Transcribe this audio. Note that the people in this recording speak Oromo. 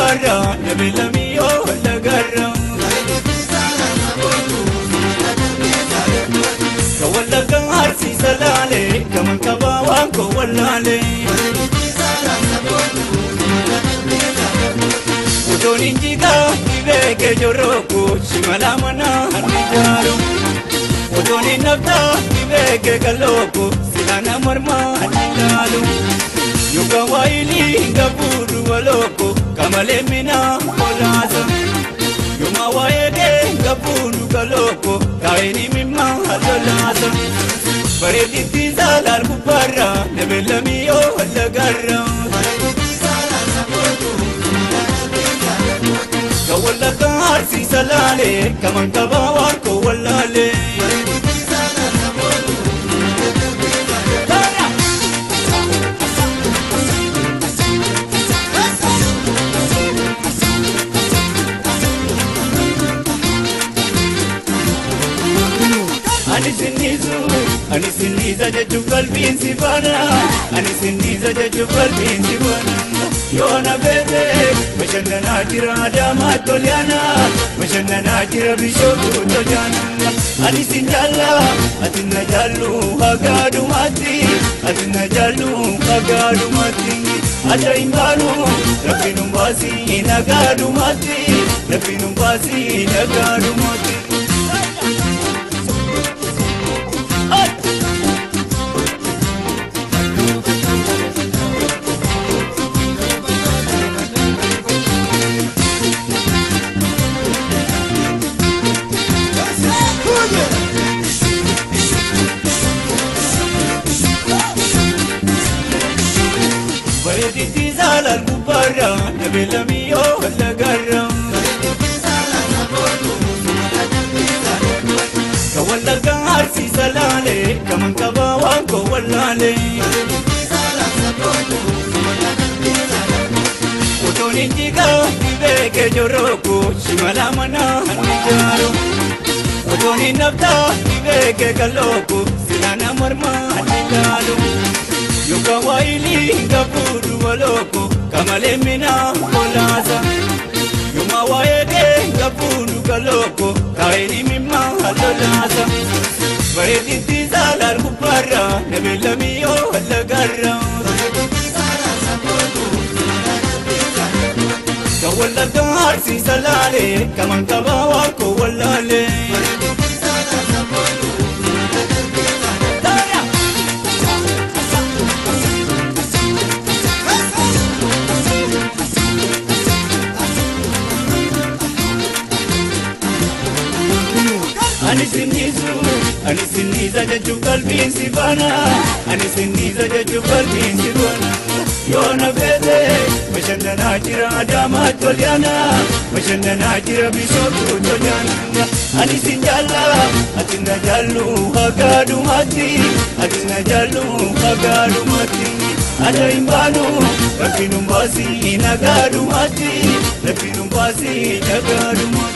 gubbaarra namni lammiyyoo lagarra. Ka wallagga harsiisa laalee kaman qabaa waan koo wallaalee. Utuun injigaa dhibeeke jorrooku shimala mana hanni jaaru. Utuun innabdaa dhibeeke kalooku silaana mormaa hanni laalu. Yookaan waayilii hinga fuudhu walooku kamalee mina olaasa. Yooma waayee hinga fuudhu kalooku kaayini mimma halolaasa. Bareedditti saalaal gubbaarra namni lammiyyoo lagarra. Ka wallagga harsiisa laalee kaman qabaa waan koo wallaalee. Ani sinniisa jechuun qalbiin si baana. Ani sinniisa jechuun qalbiin si baana. Yoona beekee bashannanaa jira Adaamaa Tolyaana. Bashannanaa jira Bishootu Tolyaana. Ani sin jaalla ati na jaallu hagaadumaatti. Ati na jaallu hagaadumaatti. Adda hin baanu rabbiin hin baasii nagaadumaatti. Rabbiin hin baasii nagaadumaatti. Bareedditti saalaal gubbaarra namni lammiyyoo lagarra. Ka wallagga harsiisa laalee kaman qabaa waan koo wallaalee. Utuun injigaa dhibeeke jorrooku shimala mana hanni jaaru. Utuun innabdaa dhibeeke kalooku silaana mormaa hanni laalu. Yookaan waayilii hinga fuudhu walooku kamalee mina olaasa. Yooma waayee hinga fuudhu kalooku kaayini mimma halolaasa. Bareedditti saalaal gubbaarra namni lammiyyoo lagarra. Ka wallagga harsiisa laalee kaman qabaa waan koo wallaalee. Ani sinniisa jechuun qalbiin si baana. Ani sinniisa jechuun qalbiin si baana. Yoona beekee bashannanaa jira Adaamaa Tolyaana. Bashannanaa jira Bishootu Tolyaana. Ani sin jaalla ati na jaallu hagaadumaatti. Ati na jaallu hagaadumaatti. Adda hin baanu rabbiin hin baasii nagaadumaatti. Rabbiin hin baasii nagaadumaatti.